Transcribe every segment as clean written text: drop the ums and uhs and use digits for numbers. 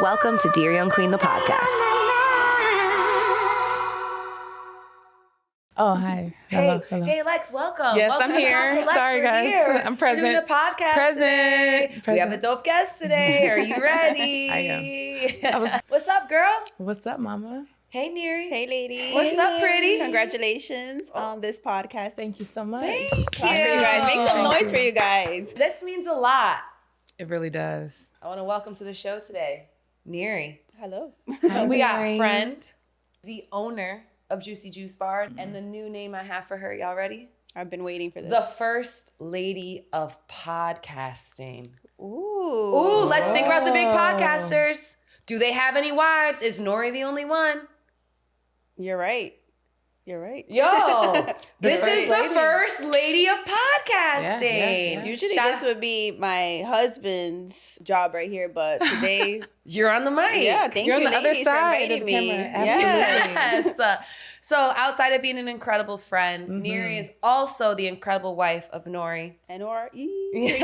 Welcome to Dear Young Queen, the podcast. Oh, hi. Hey, hey, Lex, welcome. Yes, welcome I'm here. Sorry, guys. Here. I'm present. We're doing a podcast Present. today. We have a dope guest today. Are you ready? I am. What's up, girl? What's up, mama? Hey, Neri. Hey, ladies. What's up, pretty? Congratulations on this podcast. Thank you so much. Thank Clap for you guys. Make some noise for you guys. This means a lot. It really does. I want to welcome to the show today, Neri. Hello. Hi, We got Neri. friend, the owner of Juicy Juice Bar, and the new name I have for her. Y'all ready? I've been waiting for this. The first lady of podcasting. Ooh. Ooh, let's think about the big podcasters. Do they have any wives? Is N.O.R.E the only one? You're right. You're right. Yo, this first is the lady. first lady of podcasting. Yeah. Usually Shout this would be my husband's job right here, but today, You're on the mic. yeah, thank You're you on the other ladies side for of the inviting me. camera. Yes. Yes. So outside of being an incredible friend, Neri is also the incredible wife of N.O.R.E. N.O.R.E.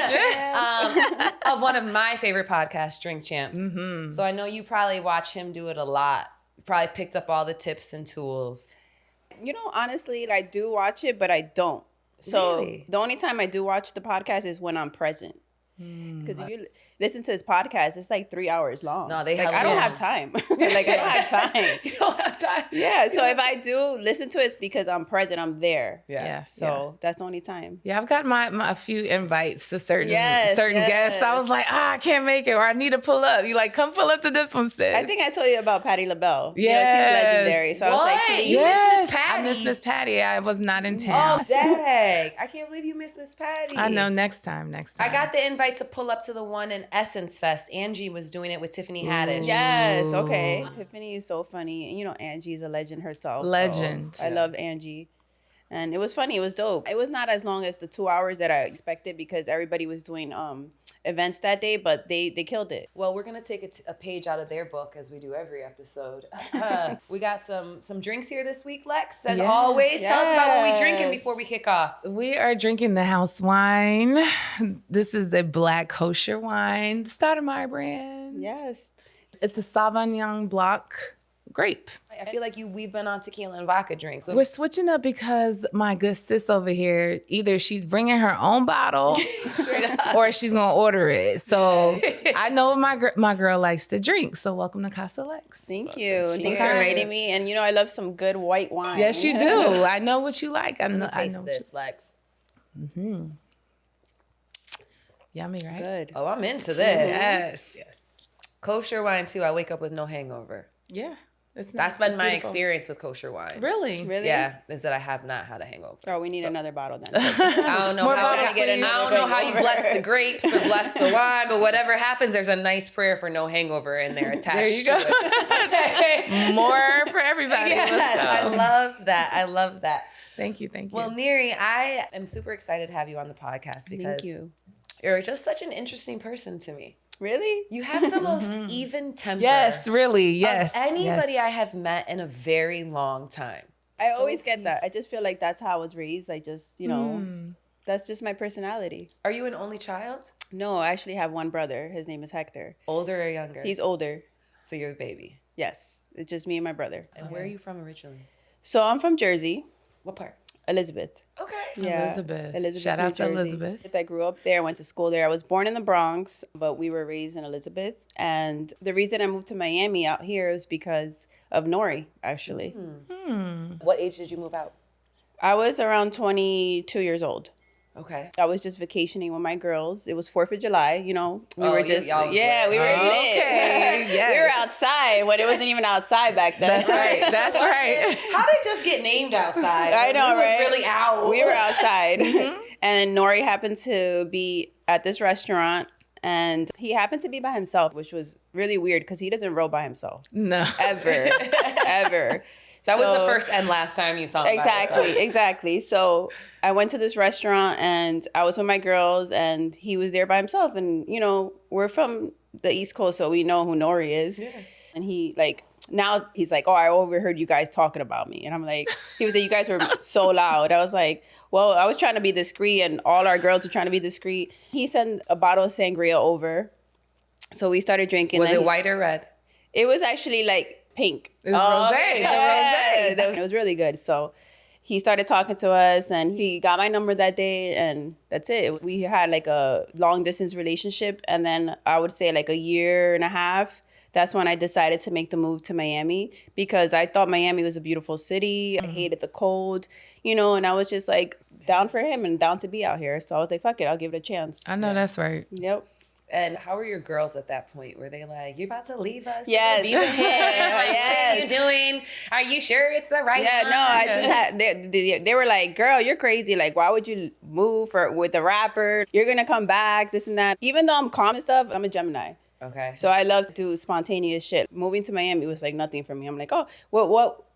Of one of my favorite podcasts, Drink Champs. So I know you probably watch him do it a lot. You probably picked up all the tips and tools. You know, honestly, I do watch it, but I don't. So Really? the only time I do watch the podcast is when I'm present. Because if you listen to his podcast, it's like 3 hours long. No, they like hella I don't have is. time. Like I don't have time. You don't have time. Yeah. So if I do listen to it, it's because I'm present. I'm there. Yeah. So that's the only time. Yeah, I've got my a few invites to certain Yes, guests. I was like, I can't make it, or I need to pull up. You like, come pull up to this one, sis. I think I told you about Patti LaBelle. Yes. You know, she's legendary. So I was like, What? can You you? miss Miss I Patty. miss Miss Patty. I was not in town. Oh, dang. I can't believe you missed Miss Patty. I know. Next time. I got the invite to pull up to the one in Essence Fest. Angie was doing it with Tiffany Haddish. Yes. Okay. Ooh. Tiffany is so funny. And you know, Angie's a legend herself. so Legend. I love Angie. And it was funny. It was dope. It was not as long as the 2 hours that I expected because everybody was doing events that day, but they killed it. Well, we're going to take a page out of their book as we do every episode. We got some drinks here this week, Lex. As Yes. always, tell us about what we're drinking Yes. before we kick off. We are drinking the house wine. This is a black kosher wine, the Stoudemire brand. Yes. It's a Sauvignon Blanc grape. I feel like we've been on tequila and vodka drinks. We're switching up because my good sis over here, either she's bringing her own bottle Straight up. or she's going to order it. So I know my girl likes to drink. So welcome to Casa Lex. Thank you. Thanks Cheers. for inviting me. And you know, I love some good white wine. Yes, you do. I know what you like. I know Taste what this, Lex. Yummy, right? Good. Oh, I'm into this. Yes. Kosher wine, too. I wake up with no hangover. Yeah. It's That's nice. been It's my beautiful. experience with kosher wines. Really? Really? Yeah, is that I have not had a hangover. Oh, we need another bottle then. I don't know More how bottles, I please. don't know how you bless the grapes or bless the wine, but whatever happens, there's a nice prayer for no hangover in there attached There you go. to it. More for everybody. Yes, Let's go. I love that. I love that. Thank you. Well, Neri, I am super excited to have you on the podcast because Thank you. you're just such an interesting person to me. Really? You have the most even temper. Yes, really. of Yes. anybody yes. I have met in a very long time. I always get that. I just feel like that's how I was raised. I just, you know, that's just my personality. Are you an only child? No, I actually have one brother. His name is Hector. Older or younger? He's older. So you're the baby. Yes. It's just me and my brother. And where are you from originally? So I'm from Jersey, What part? Elizabeth. Okay. Yeah. Elizabeth. Shout out to New Jersey. Elizabeth. I grew up there, went to school there. I was born in the Bronx, but we were raised in Elizabeth. And the reason I moved to Miami out here is because of N.O.R.E, actually. What age did you move out? I was around 22 years old. Okay. I was just vacationing with my girls. It was 4th of July, you know. We Oh, were you- just, y'all was yeah, lit. we were lit. Okay, yes. We were outside when it wasn't even outside back then. That's right. That's right. How did it just get named outside? I know, we was right? really out. We were outside. And N.O.R.E happened to be at this restaurant. And he happened to be by himself, which was really weird because he doesn't roll by himself. No. Ever. Ever. That was the So- first and last time you saw him. Exactly. So I went to this restaurant and I was with my girls and he was there by himself. And, you know, we're from the East Coast, so we know who N.O.R.E is. Yeah. And he now he's like, oh, I overheard you guys talking about me. And I'm like, he was like, you guys were so loud. I was like, well, I was trying to be discreet and all our girls were trying to be discreet. He sent a bottle of sangria over. So we started drinking. Was it white or red? It was actually like pink. It was rosé. okay. It was really good. So he started talking to us and he got my number that day and that's it. We had like a long distance relationship. And then I would say like a year and a half, that's when I decided to make the move to Miami because I thought Miami was a beautiful city. I hated the cold, you know, and I was just like down for him and down to be out here. So I was like, fuck it, I'll give it a chance. I know that's right. Yep. And how were your girls at that point? Were they like, you're about to leave us? Yes. Be with him? Like, Yes. What are you doing? Are you sure it's the right Yeah, one? no, I just had, they were like, girl, you're crazy. Like, why would you move with a rapper? You're going to come back, this and that. Even though I'm calm and stuff, I'm a Gemini. Okay. So I love to do spontaneous shit. Moving to Miami was like nothing for me. I'm like, oh,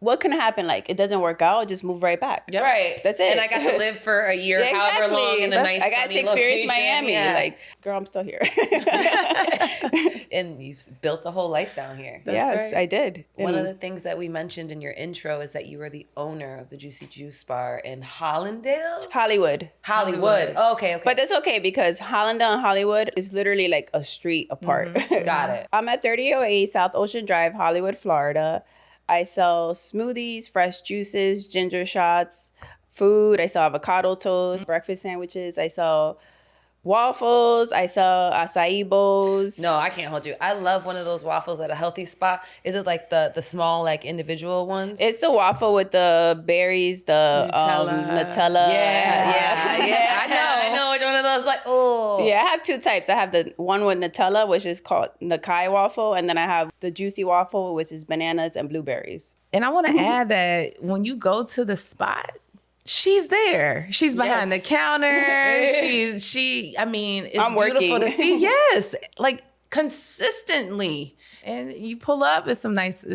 what can happen? Like, it doesn't work out, just move right back. Yep. Right. That's it. And I got to live for a year, Yeah, however long, in a nice I got sunny to experience location. Miami. Yeah. Like, girl, I'm still here. And you've built a whole life down here. Yes, right. I did. One of And the things that we mentioned in your intro is that you were the owner of the Juicy Juice Bar in Hollandale? Hollywood. Hollywood. Oh, okay. But that's okay because Hollandale and Hollywood is literally like a street apart. Got it. I'm at 3008 South Ocean Drive, Hollywood, Florida. I sell smoothies, fresh juices, ginger shots, food. I sell avocado toast, breakfast sandwiches. I sell waffles. I sell acai bowls. No, I can't hold you. I love one of those waffles at a healthy spot. Is it like the small, like individual ones? It's the waffle with the berries, the Nutella. Yeah. I know which one of those. Like, oh. Yeah, I have two types. I have the one with Nutella, which is called Nakai waffle, and then I have the juicy waffle, which is bananas and blueberries. And I want to add that when you go to the spot, she's there. She's behind Yes. the counter. I mean, it's I'm beautiful working. to see. Yes. Like consistently. And you pull up, it's some nice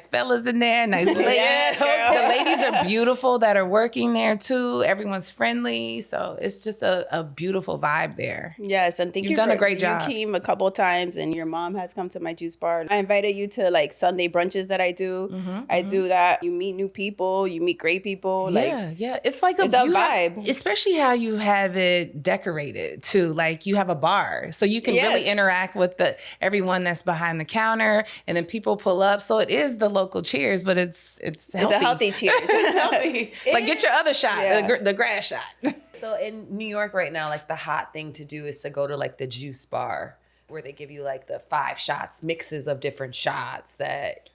fellas in there, nice ladies. Yes, girl. The ladies are beautiful that are working there too. Everyone's friendly. So it's just a beautiful vibe there. Yes, and You've done a great job. You came a couple times, and your mom has come to my juice bar. I invited you to like Sunday brunches that I do. I do that. You meet new people. You meet great people. Yeah. It's like it's a vibe. Especially how you have it decorated too. Like you have a bar. So you can really Yes. interact with everyone that's behind the counter and then people pull up. So it is the local cheers, but it's healthy. It's a healthy cheers. It's healthy. Like get your other shot, Yeah. the grass shot. So in New York right now, like the hot thing to do is to go to like the juice bar where they give you like the 5 shots, mixes of different shots that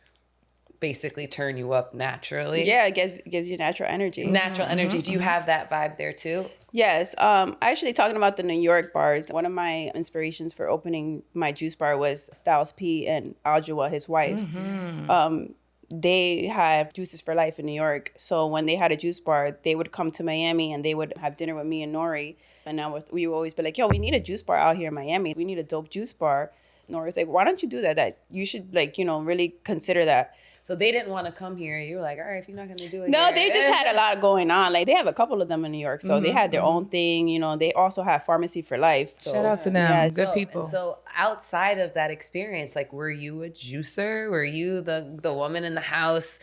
basically turn you up naturally. Yeah, it gives you natural energy. Natural energy. Do you have that vibe there too? Yes. Actually, talking about the New York bars, one of my inspirations for opening my juice bar was Styles P and Aljua, his wife. They had Juices for Life in New York. So when they had a juice bar, they would come to Miami and they would have dinner with me and N.O.R.E. And we would always be like, yo, we need a juice bar out here in Miami. We need a dope juice bar. N.O.R.E. was like, why don't you do that? That you should really consider that. So they didn't want to come here. You were like, all right, if you're not going to do it. No, here. they just had a lot going on. Like they have a couple of them in New York. So they had their own thing. They also have Pharmacy for Life. So, Shout out to them. yeah, Good people. So outside of that experience, like, were you a juicer? Were you the woman in the house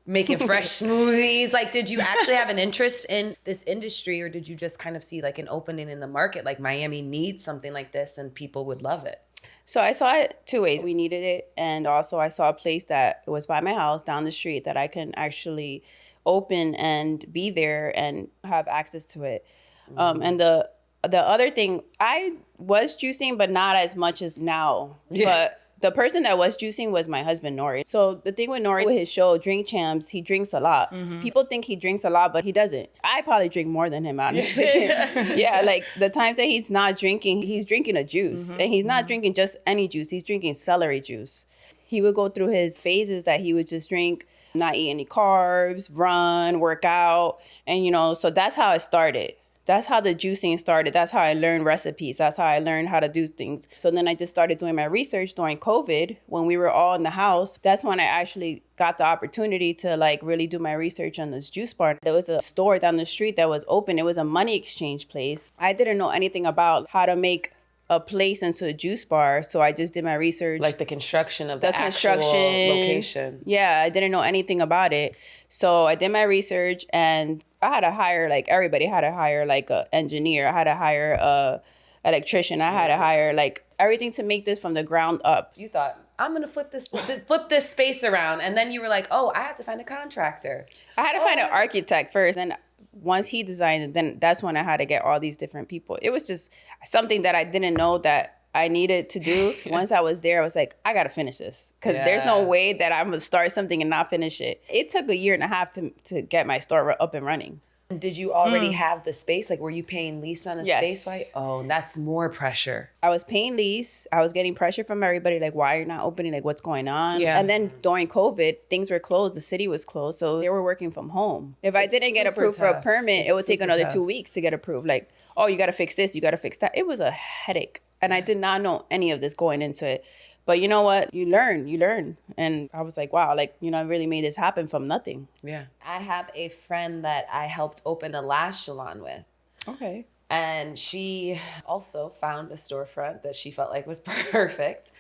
making fresh smoothies? Like, did you actually have an interest in this industry, or did you just kind of see like an opening in the market? Like Miami needs something like this and people would love it. So I saw it 2 ways. We needed it. And also I saw a place that was by my house down the street that I can actually open and be there and have access to it. And the other thing, I was juicing, but not as much as now. Yeah. But the person that was juicing was my husband, N.O.R.E. So the thing with N.O.R.E, with his show, Drink Champs, he drinks a lot. People think he drinks a lot, but he doesn't. I probably drink more than him, honestly. Yeah, like the times that he's not drinking, he's drinking a juice. And he's not drinking just any juice. He's drinking celery juice. He would go through his phases that he would just drink, not eat any carbs, run, work out. And, so that's how it started. That's how the juicing started. That's how I learned recipes. That's how I learned how to do things. So then I just started doing my research during COVID when we were all in the house. That's when I actually got the opportunity to really do my research on this juice bar. There was a store down the street that was open. It was a money exchange place. I didn't know anything about how to make a place into a juice bar. So I just did my research. Like the construction of the actual location. Yeah, I didn't know anything about it. So I did my research and I had to hire everybody. I had to hire an engineer. I had to hire a electrician. I had to hire everything to make this from the ground up. You thought, I'm going to flip this space around. And then you were like, oh, I have to find a contractor. I had to find an architect first. And once he designed it, then that's when I had to get all these different people. It was just something that I didn't know that I needed to do. Once I was there, I was like, I got to finish this. Because there's no way that I'm going to start something and not finish it. It took a year and a half to get my store up and running. Did you already have the space? Like, were you paying lease on a space? Right? Oh, that's more pressure. I was paying lease. I was getting pressure from everybody. Like, why are you not opening? Like, what's going on? Yeah. And then during COVID, things were closed. The city was closed. So they were working from home. If I didn't get approved for a permit, it would take another 2 weeks to get approved. Like, oh, you got to fix this. You got to fix that. It was a headache. And I did not know any of this going into it. But you know what? You learn. And I was like, wow, like, I really made this happen from nothing. Yeah. I have a friend that I helped open a lash salon with. Okay. And she also found a storefront that she felt like was perfect.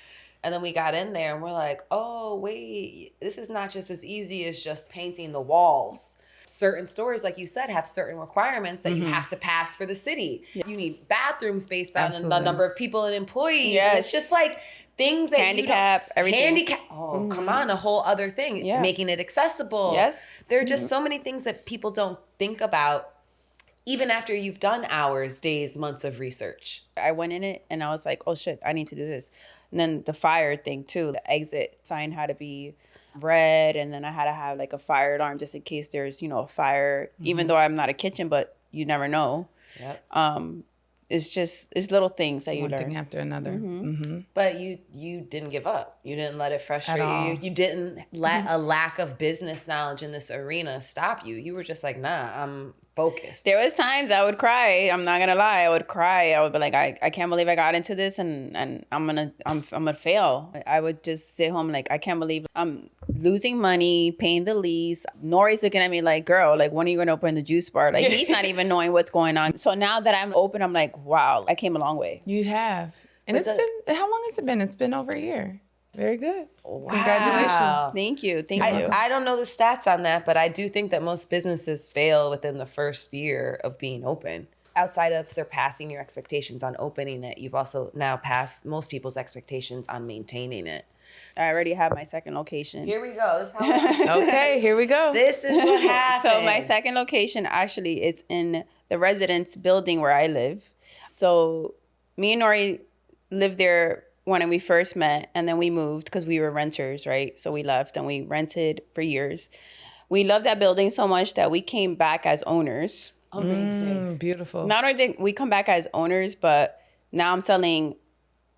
And then we got in there and we're like, oh, wait, this is not just as easy as just painting the walls. Certain stores, like you said, have certain requirements that you have to pass for the city. Yeah. You need bathrooms based on the number of people and employees. Yes. And it's just like things that everything. Oh, come on, a whole other thing. Yeah. Making it accessible. Yes. There are just so many things that people don't think about even after you've done hours, days, months of research. I went in it and I was like, oh shit, I need to do this. And then the fire thing too, the exit sign had to be red, and then I had to have like a fire alarm just in case there's, a fire, even though I'm not a kitchen, but you never know. Yep. It's little things that you learn. One thing after another. But you didn't give up. You didn't let it frustrate you. You didn't let a lack of business knowledge in this arena stop you. You were just like, nah, I'm focused. There was times I would cry. I'm not gonna lie. I would cry. I would be like, I can't believe I got into this, and I'm gonna fail. I would just sit home like, I can't believe I'm losing money, paying the lease. N.O.R.E's looking at me like, girl, like, when are you gonna open the juice bar? Like, he's not even knowing what's going on. So now that I'm open, I'm like, wow, I came a long way. You have. And it's been, how long has it been? It's been over a year. Very good. Wow. Congratulations. Thank you. I don't know the stats on that, but I do think that most businesses fail within the first year of being open. Outside of surpassing your expectations on opening it, you've also now passed most people's expectations on maintaining it. I already have my second location. Here we go. This is how Okay, here we go. This is what happens. So my second location actually is in the residence building where I live. So me and N.O.R.E lived there when we first met, and then we moved because we were renters, right? So we left and we rented for years. We loved that building so much that we came back as owners. Amazing. Beautiful. Not only did we come back as owners, but now I'm selling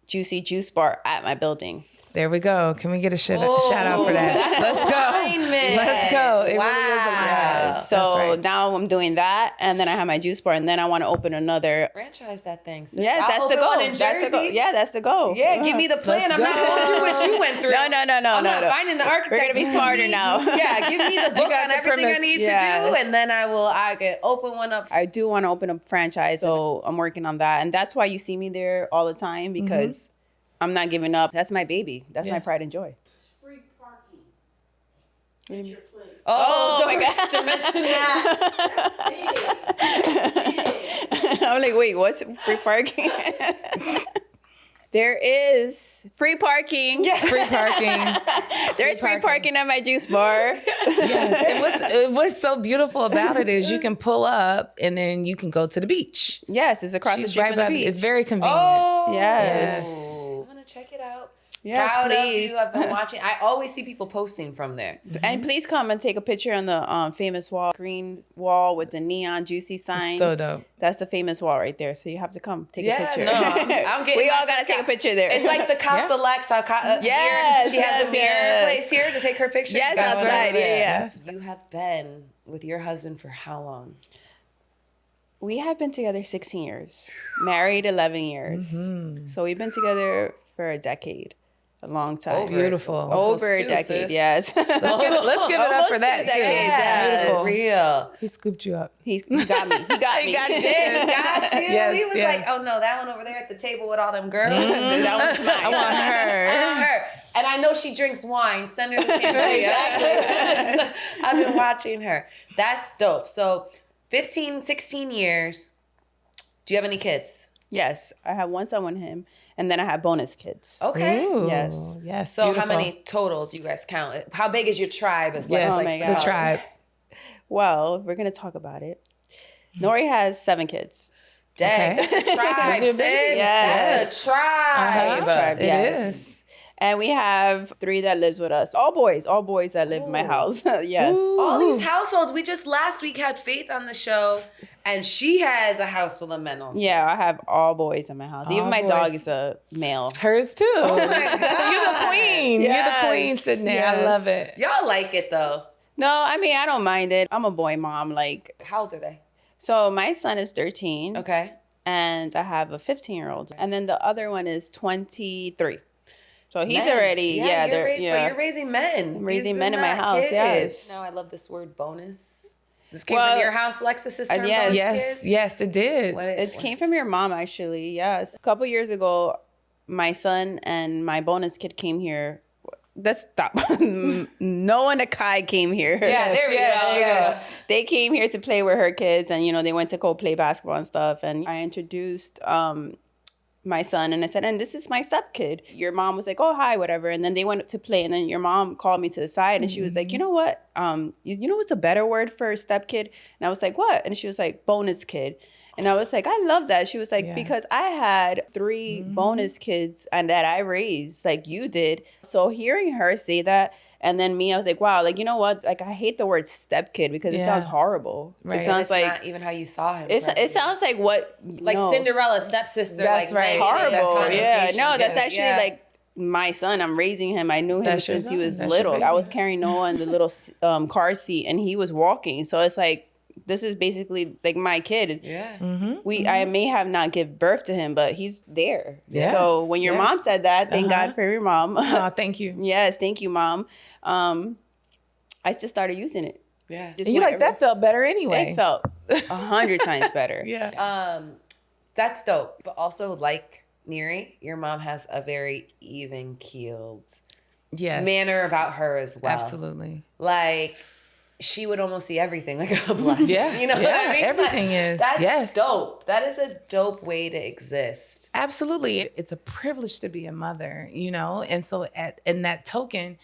Juicy Juice Bar at my building. There we go. Can we get a shout out for that? Let's go. Let's go. It really is alignment. So now I'm doing that, and then I have my juice bar, and then I want to open another. Franchise that thing. So yeah, that's the goal. That's the goal. Yeah, that's the goal. Yeah, give me the plan. I'm not going through what you went through. No. I'm not finding the architect. We're gonna be smarter now. Yeah, give me the book on everything I need to do, and then I can open one up. I do want to open a franchise, so I'm working on that, and that's why you see me there all the time, because I'm not giving up. That's my baby. That's my pride and joy. Free parking. What do you mean? Oh my God. To mention that. I'm like, wait, what's free parking? There is free parking. Free parking. There's free parking at my juice bar. Yes. What's so beautiful about it is you can pull up and then you can go to the beach. Yes, it's across the street from the beach. It's very convenient. Oh, yes. I'm gonna check it out. Yes, Proud please. of you. I've been watching. I always see people posting from there. And please come and take a picture on the famous wall, green wall with the neon juicy sign. So dope. That's the famous wall right there. So you have to come take a picture. No, I'm getting. We all gotta take a picture there. It's like the Casa Lex. Yes, she has a mirror place here to take her picture. Yes, outside. Yeah. You have been with your husband for how long? We have been together 16 years, married 11 years. So we've been together for a decade. A long time. Beautiful. Over a decade, sis. yes. Let's give it up for that too. Yes. Beautiful. Real. He scooped you up. He got me. He got me. Got you. Yes, He was yes. like, oh no, that one over there at the table with all them girls. That one's mine. I want her. I want her. And I know she drinks wine. Send her the sangria. I've been watching her. That's dope. So 15, 16 years. Do you have any kids? Yes, I have one son with him, And then I have bonus kids. Okay. Ooh, Yes. Yes. So beautiful. how many total do you guys count? How big is your tribe? As Yes. Oh Lex my likes to God. The call it? tribe. Well, we're going to talk about it. N.O.R.E has 7 kids. Dang, Okay. that's a tribe, Those are sis. big. Yes. That's a tribe. Tribe, It yes. is. And we have 3 that lives with us. All boys that live in my house. Yes. Ooh. All these households. We just last week had Faith on the show, and she has a house full of men also. Yeah, I have all boys in my house. Even All my boys. dog is a male. Hers too. Oh my God. So you're the queen. You're the queen Yes. sitting there. Yes. I love it. Y'all like it though. No, I mean, I don't mind it. I'm a boy mom. Like, How old are they? so my son is 13. Okay. And I have a 15-year-old. And then the other one is 23. So he's Men. already, You're they're, raised, but you're raising men. I'm raising These men are in my not house, kids. yes. No, I love this word bonus. This came Well, from your house, Alexis, this term, yes. bonus Yes. kids? Yes, it did. What It came from your mom, actually. Yes. A couple years ago, my son and my bonus kid came here. Let's stop. Noah and Akai came here. Yeah, there we go. Yes. They came here to play with her kids, and they went to go play basketball and stuff. And I introduced my son, and I said, and this is my step kid. Your mom was like, oh, hi, whatever. And then they went to play, and then your mom called me to the side, and she was like, you know what? You know what's a better word for step kid? And I was like, what? And she was like, bonus kid. And I was like, I love that. She was like, Yeah. because I had 3 bonus kids and that I raised like you did. So hearing her say that, and then me, I was like, wow, like, you know what? Like, I hate the word step kid because it Yeah. sounds horrible. Right. It sounds It's like, not even how you saw him. it sounds like what, like Cinderella stepsister. That's like right. horrible. That's Yeah. connotation. No, that's Yes. actually Yeah. like my son. I'm raising him. I knew him That's your since he son. was That's your little. baby. I was carrying Noah in the little car seat, and he was walking. So it's like, this is basically like my kid. Yeah. I may have not give birth to him, but he's there. Yes, So when your yes. mom said that, thank God for your mom. Oh, thank you. Yes, thank you, mom. I just started using it. Yeah. Just And you like whenever- that felt better anyway. It felt 100 times better. Yeah. That's dope. But also, like Neri, your mom has a very even keeled Yes. manner about her as well. Absolutely. Like, she would almost see everything like a blessing. Yeah. You know what Yeah, I mean? everything Like, is. That's Yes. dope. That is a dope way to exist. Absolutely. It's a privilege to be a mother, And so in that token,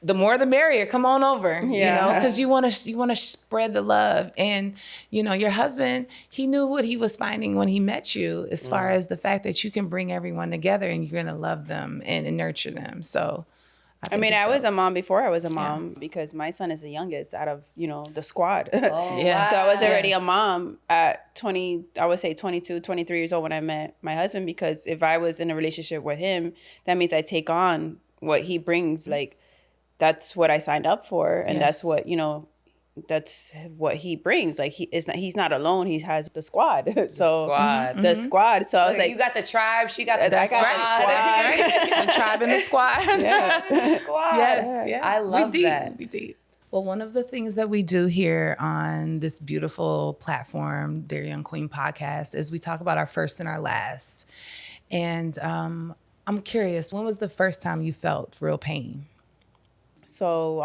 the more the merrier. Come on over, Yeah. because you want to spread the love. And your husband, he knew what he was finding when he met you, as far as the fact that you can bring everyone together and you're gonna love them and nurture them. So, I mean, I was a mom before I was a mom because my son is the youngest out of, the squad. Oh, Yeah. So I was already Yes. a mom at 20, I would say 22, 23 years old when I met my husband, because if I was in a relationship with him, that means I take on what he brings. Like, that's what I signed up for. And that's Yes. what, that's what he brings. Like, he's not alone. He has the squad. So Squad. the squad. So I was Look, like, you got the tribe, she got the That's squad. right. That's right. The tribe and the squad. Squad. Yes. I love we deep. that. We deep. Well, one of the things that we do here on this beautiful platform, Dear Young Queen podcast, is we talk about our first and our last. And I'm curious, when was the first time you felt real pain? So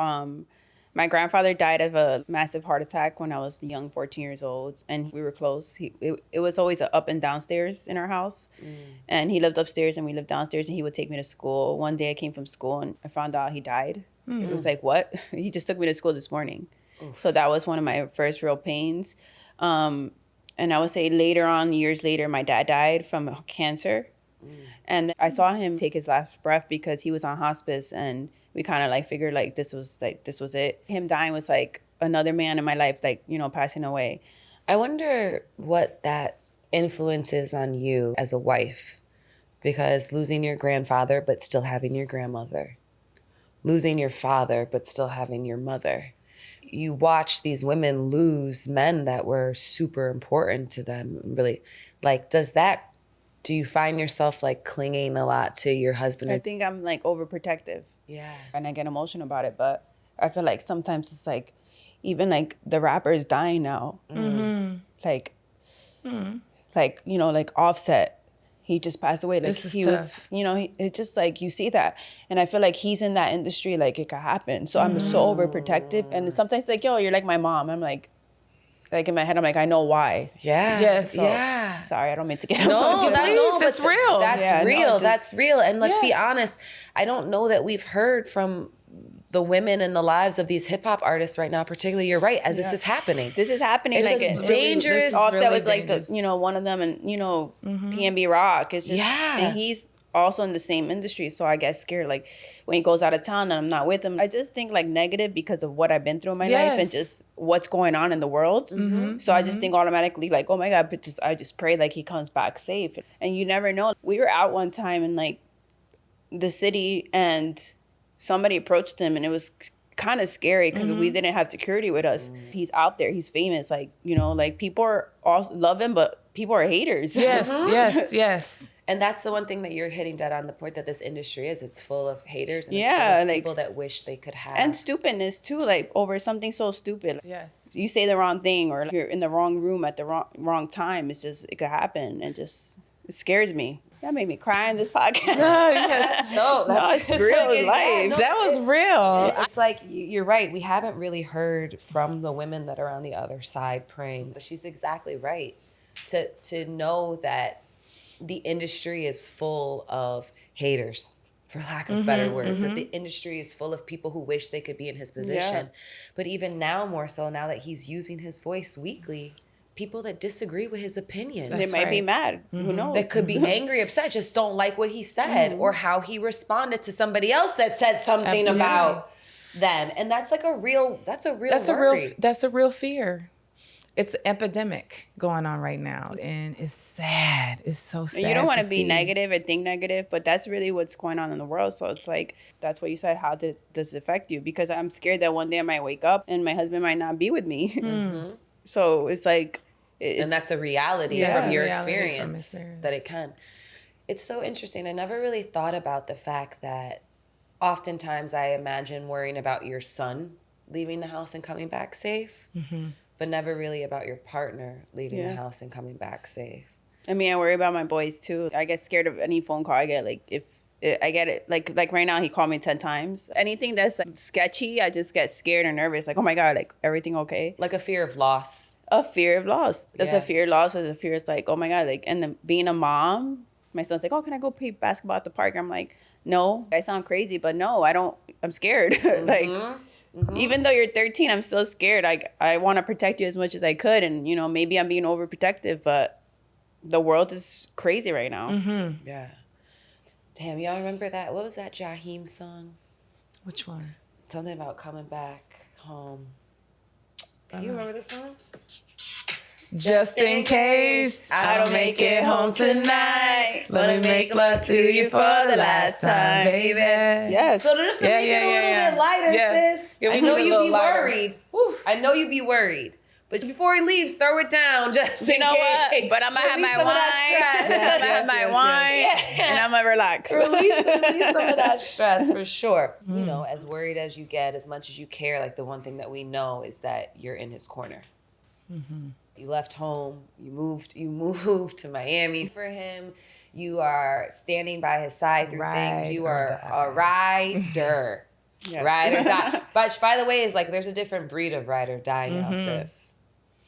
my grandfather died of a massive heart attack when I was young, 14 years old, and we were close. It was always an up and downstairs in our house, and he lived upstairs and we lived downstairs, and he would take me to school. One day I came from school and I found out he died. It was like, what? He just took me to school this morning. So that was one of my first real pains. And I would say later on, years later, my dad died from cancer. And I saw him take his last breath because he was on hospice, and we kind of like figured like this was it. Him dying was like another man in my life, like, passing away. I wonder what that influences on you as a wife, because losing your grandfather but still having your grandmother, losing your father but still having your mother. You watch these women lose men that were super important to them. Really, like, do you find yourself like clinging a lot to your husband? I think I'm like overprotective. Yeah. And I get emotional about it, but I feel like sometimes it's like, even like the rapper is dying now. Like, like Offset, he just passed away. Like, This is he tough. was, it's just like, you see that. And I feel like he's in that industry, like it could happen. So I'm so overprotective. And sometimes like, yo, you're like my mom. I'm like, like in my head, I'm like, I know why. Yeah. Yes. So, Yeah. sorry, I don't mean to get No, emotional. It's real. That's Yeah, no, real. just- That's real. And let's be Yes. honest, I don't know that we've heard from the women in the lives of these hip hop artists right now, particularly, you're right, as this is happening. This is happening. It's like just it, dangerous. This is Offset really was like dangerous. the one of them, and PNB Rock. It's just Yeah. and he's also in the same industry, so I get scared. Like when he goes out of town and I'm not with him, I just think like negative because of what I've been through in my life and just what's going on in the world. So I just think automatically like, oh my God, but I just pray like he comes back safe. And you never know. We were out one time in like the city and somebody approached him and it was kind of scary because we didn't have security with us. He's out there, he's famous, like like people are also love him, but people are haters. Yes. And that's the one thing that you're hitting dead on the point that this industry is. It's full of haters and it's Yeah, full of like- people that wish they could have. And stupidness too, like over something so stupid. Yes. You say the wrong thing or you're in the wrong room at the wrong time. It's just, it could happen and just, it scares me. That made me cry in this podcast. no, It's real life. That was real. It's like, you're right. We haven't really heard from the women that are on the other side praying. But she's exactly right. To know that the industry is full of haters, for lack of better words, that the industry is full of people who wish they could be in his position. But even now, more so, now that he's using his voice weekly, people that disagree with his opinion. They might be mad. Who knows? That could be angry, upset, just don't like what he said or how he responded to somebody else that said something Absolutely. about them. And that's like a real worry. That's a real fear. It's an epidemic going on right now, and it's sad. It's so sad. You don't want to be see. negative or think negative, but that's really what's going on in the world. So it's like, that's what you said. How does it affect you? Because I'm scared that one day I might wake up and my husband might not be with me. So it's like, and that's a reality Yeah, from it's a your reality from experience, experience. that it can. It's so interesting. I never really thought about the fact that oftentimes I imagine worrying about your son leaving the house and coming back safe, but never really about your partner leaving the house and coming back safe. I mean, I worry about my boys too. I get scared of any phone call I get. Like if I get it, like right now he called me 10 times. Anything that's like sketchy, I just get scared or nervous. Like, oh my God, like everything okay? Like a fear of loss. A fear of loss. It's Yeah. a fear of loss. It's a fear. It's like, oh my God, like, and then being a mom, my son's like, oh, can I go play basketball at the park? I'm like, no. I sound crazy, but no, I don't. I'm scared. Like, even though you're 13, I'm still scared. Like, I want to protect you as much as I could, and maybe I'm being overprotective, but the world is crazy right now. Yeah. Damn, y'all remember that? What was that Jaheim song? Which one? Something about coming back home. Do you remember this song? Just in case I don't make it home tonight, let me make love to you for the last time, baby. Yes. So just to make it a little bit lighter, sis. Yeah, we I know need a you little be lighter. worried. I know you be worried. But before he leaves, throw it down just You in know case. what? But I'm gonna have Release my some of wine. that stress. I'm gonna have my wine, and I'm gonna relax. Release some of that stress for sure. You know, as worried as you get, as much as you care, like the one thing that we know is that you're in his corner. You left home, you moved to Miami for him. You are standing by his side through Ride things. You or are die. a rider. Yes. Ride or die. But by the way, it's like there's a different breed of ride or die now, sis.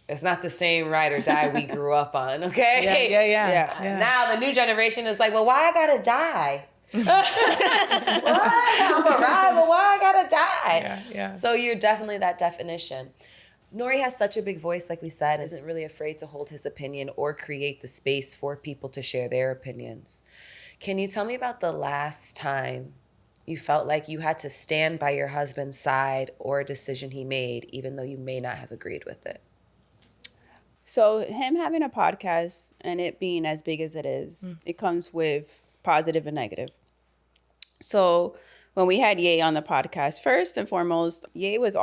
It's not the same ride or die we grew up on, okay? Yeah. Now the new generation is like, well, why I gotta die? What? I'm a ride, but why I gotta die? Yeah. So you're definitely that definition. N.O.R.E has such a big voice, like we said, isn't really afraid to hold his opinion or create the space for people to share their opinions. Can you tell me about the last time you felt like you had to stand by your husband's side or a decision he made, even though you may not have agreed with it? So him having a podcast and it being as big as it is, it comes with positive and negative. So when we had Ye on the podcast, first and foremost, Ye was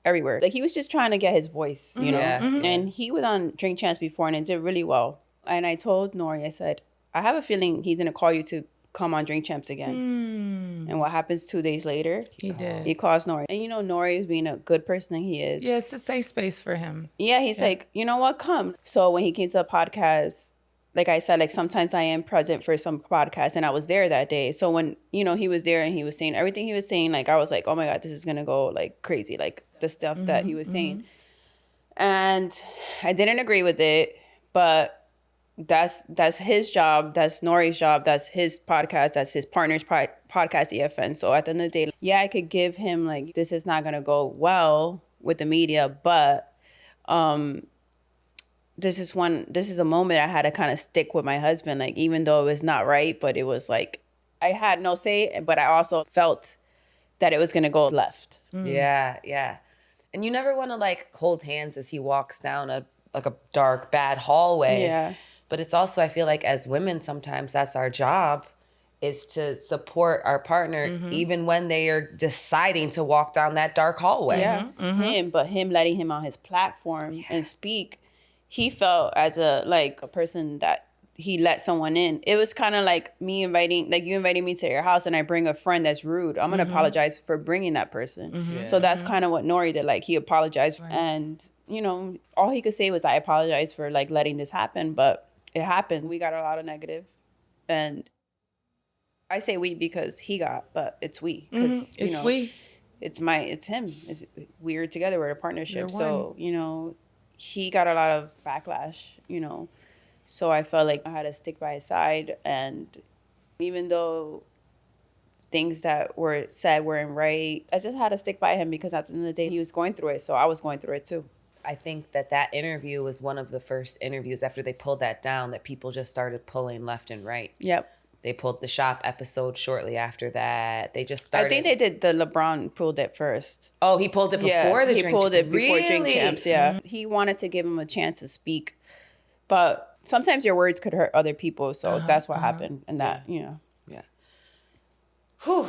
everywhere. Like he was just trying to get his voice, you know? Yeah. And he was on Drink Champs before and it did really well. And I told N.O.R.E, I said, I have a feeling he's going to call you to come on Drink Champs again. And what happens 2 days later? He did. He calls N.O.R.E. And N.O.R.E is being a good person that he is. Yeah, it's a safe space for him. Yeah, he's like, you know what, come. So when he came to the podcast, like I said, like sometimes I am present for some podcasts and I was there that day. So when, he was there and he was saying everything he was saying, like I was like, oh my God, this is going to go like crazy. Like the stuff that he was saying. And I didn't agree with it, but that's his job. That's N.O.R.E's job. That's his podcast. That's his partner's podcast, EFN. So at the end of the day, yeah, I could give him like, this is not going to go well with the media, but this is a moment I had to kind of stick with my husband. Like, even though it was not right, but it was like, I had no say, but I also felt that it was going to go left. Yeah. And you never want to like hold hands as he walks down a dark, bad hallway. Yeah. But it's also, I feel like as women, sometimes that's our job, is to support our partner even when they are deciding to walk down that dark hallway. Yeah. Him letting him on his platform and speak, he felt as a person that he let someone in. It was kind of like me you inviting me to your house and I bring a friend that's rude. I'm going to apologize for bringing that person. So that's kind of what N.O.R.E did. Like, he apologized. Right. And, you know, all he could say was, I apologize for like letting this happen. But it happened. We got a lot of negative. And I say we because he got, but it's we. It's we. It's him. We're together. We're a partnership. So, you know, he got a lot of backlash, you know. So I felt like I had to stick by his side. And even though things that were said weren't right, I just had to stick by him because at the end of the day, he was going through it. So I was going through it too. I think that interview was one of the first interviews after they pulled that down that people just started pulling left and right. Yep. They pulled the shop episode shortly after that. They just started. I think they did the LeBron pulled it first. Oh, he pulled it before the Drink Champs? He pulled it before Drink Champs, yeah. He wanted to give him a chance to speak. But sometimes your words could hurt other people. So that's what happened. And that, you know. Yeah. Whew.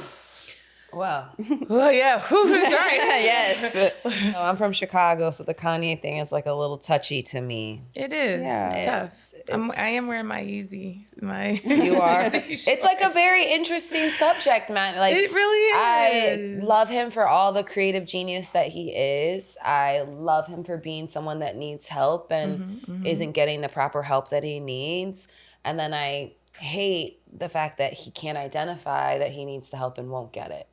Wow. Well, yeah. Sorry. Yes. I'm from Chicago, so the Kanye thing is like a little touchy to me. It is. Yeah. It's tough. I am wearing my Yeezy. You are. It's like a very interesting subject, man. Like, it really is. I love him for all the creative genius that he is. I love him for being someone that needs help and isn't getting the proper help that he needs. And then I hate the fact that he can't identify that he needs the help and won't get it.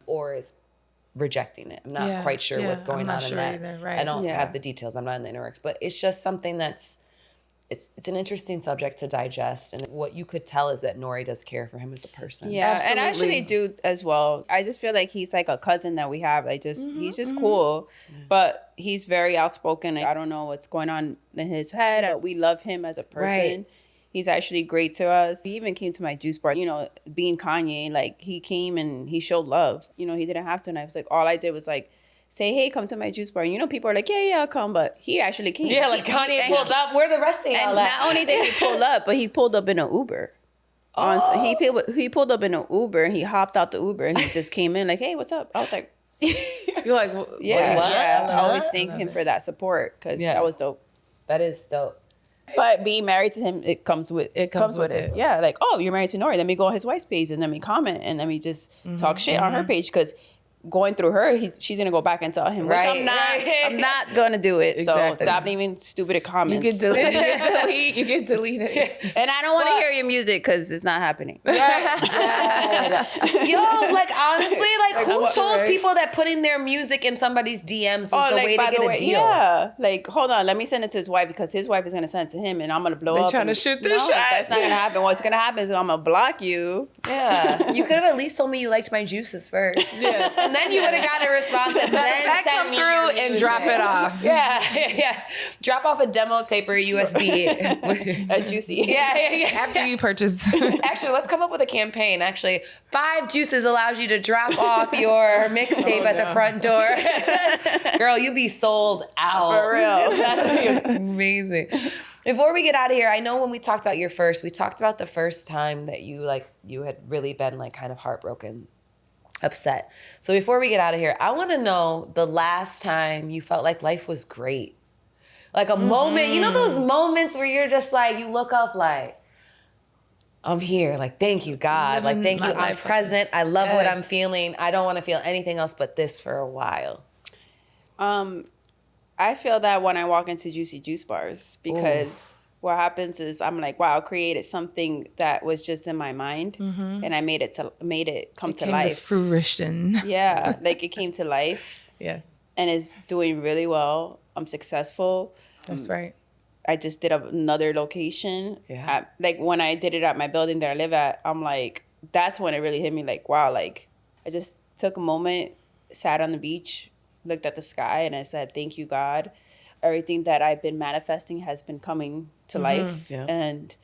Or is rejecting it. I'm not quite sure what's going on in that. Either, right. I don't have the details. I'm not in the inner works, but it's just something that's it's an interesting subject to digest. And what you could tell is that N.O.R.E does care for him as a person. Yeah, Absolutely. and I actually do as well. I just feel like he's like a cousin that we have. Like, he's just cool, but he's very outspoken. Like, I don't know what's going on in his head. But we love him as a person. Right. He's actually great to us. He even came to my juice bar. You know, being Kanye, like, he came and he showed love. You know, he didn't have to. And I was like, all I did was like say, hey, come to my juice bar. And, you know, people are like, yeah, I'll come. But he actually came. Yeah, like Kanye pulled up. Where the rest of y'all And at? not only did he pull up, but he pulled up in an Uber. He pulled up in an Uber and he hopped out the Uber and he just came in like, hey, what's up? I was like, You're like, well, yeah. what? I always thank him for that support because that was dope. That is dope. But being married to him, it comes with it. Yeah, like, oh, you're married to N.O.R.E. Let me go on his wife's page and let me comment and let me just talk shit on her page because going through her, she's gonna go back and tell him, which I'm not. I'm not gonna do it. Exactly. So stop leaving stupid comments. you can delete. You can delete it. And I don't want to hear your music because it's not happening. Yo, like, honestly, like who told people that putting their music in somebody's DMs was the way to get a deal? Yeah, like, hold on, let me send it to his wife because his wife is gonna send it to him, and I'm gonna blow They're up. trying to shoot their shot. That's not gonna happen. What's gonna happen is I'm gonna block you. Yeah, you could have at least told me you liked my juices first. Yes. And then you would have got a response and then come through and drop it off. Yeah. Drop off a demo tape or a USB. A juicy. Yeah. After you purchase. Actually, let's come up with a campaign. Actually, 5 juices allows you to drop off your mixtape at the front door. Girl, you be sold out. For real. That'd be amazing. Before we get out of here, I know when we talked about we talked about the first time that you had really been like kind of heartbroken, upset. So before we get out of here, I want to know the last time you felt like life was great. Like a moment, you know those moments where you're just like, you look up like, I'm here. Like, thank you, God. Like, thank you. I'm present. I love what I'm feeling. I don't want to feel anything else but this for a while. I feel that when I walk into Juicy Juice bars because what happens is I'm like, wow, I created something that was just in my mind and I made it come to life. To fruition. Yeah, like it came to life. Yes. and it's doing really well. I'm successful. That's right. I just did another location. Yeah. Like when I did it at my building that I live at, I'm like, that's when it really hit me. Like, wow, like I just took a moment, sat on the beach, looked at the sky, and I said, thank you, God. Everything that I've been manifesting has been coming to life. Yeah. And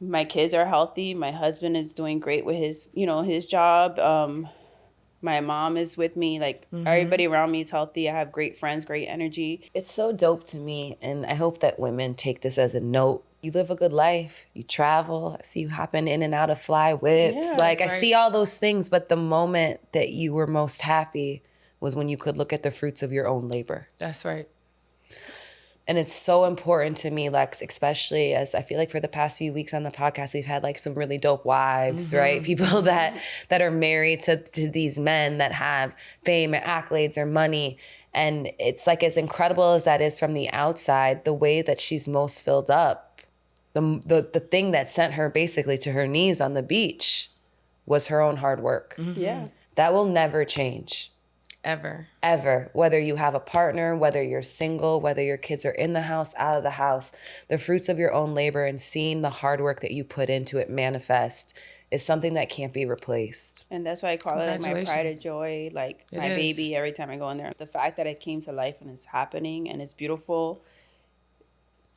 my kids are healthy. My husband is doing great with his, his job. My mom is with me. Like everybody around me is healthy. I have great friends, great energy. It's so dope to me, and I hope that women take this as a note. You live a good life. You travel. I see you hopping in and out of fly whips. Yeah, like that's I right. see all those things, but the moment that you were most happy was when you could look at the fruits of your own labor. That's right. And it's so important to me, Lex, especially as I feel like for the past few weeks on the podcast, we've had like some really dope wives, right? People that are married to these men that have fame and accolades or money. And it's like as incredible as that is from the outside, the way that she's most filled up, the thing that sent her basically to her knees on the beach was her own hard work. Yeah. That will never change. Ever. Whether you have a partner, whether you're single, whether your kids are in the house, out of the house, the fruits of your own labor and seeing the hard work that you put into it manifest is something that can't be replaced. And that's why I call it like my pride and Congratulations. joy, like It my is. baby every time I go in there. The fact that it came to life and it's happening and it's beautiful,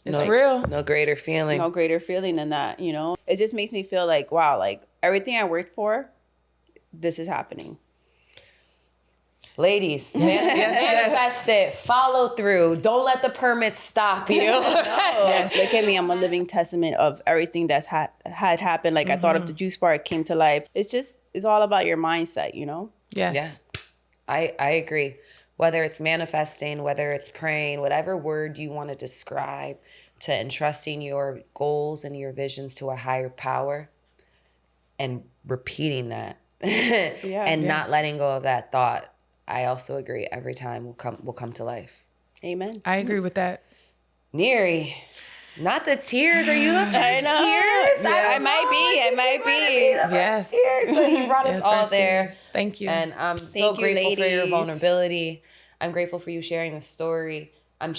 It's real. No greater feeling. no greater feeling than that, It just makes me feel like, wow, like everything I worked for, this is happening. Ladies, manifest it. Follow through. Don't let the permits stop you. Yes, look at me. I'm a living testament of everything that's had happened. Like I thought of the juice bar, it came to life. It's all about your mindset, Yes. Yeah, I agree. Whether it's manifesting, whether it's praying, whatever word you want to describe to entrusting your goals and your visions to a higher power and repeating that and not Yes. letting go of that thought. I also agree every time will come to life. Amen. I agree with that. Neri, not the tears. Are you looking for I know. tears? Yeah, I might be. Yes. Tears. So he brought us Yeah, all first there. tears. Thank you. And I'm so Thank you, grateful for your ladies. vulnerability. I'm grateful for you sharing the story. I'm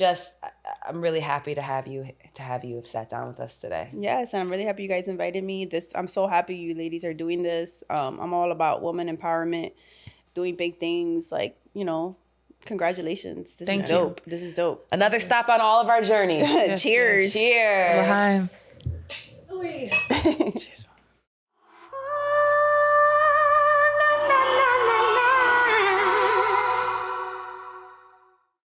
really happy to have you have sat down with us today. Yes, and I'm really happy you guys invited me. I'm so happy you ladies are doing this. I'm all about woman empowerment, doing big things. Like, congratulations. This Thank is you. dope. This is dope. Another stop on all of our journeys. Cheers. Cheers. L'chaim. Cheers.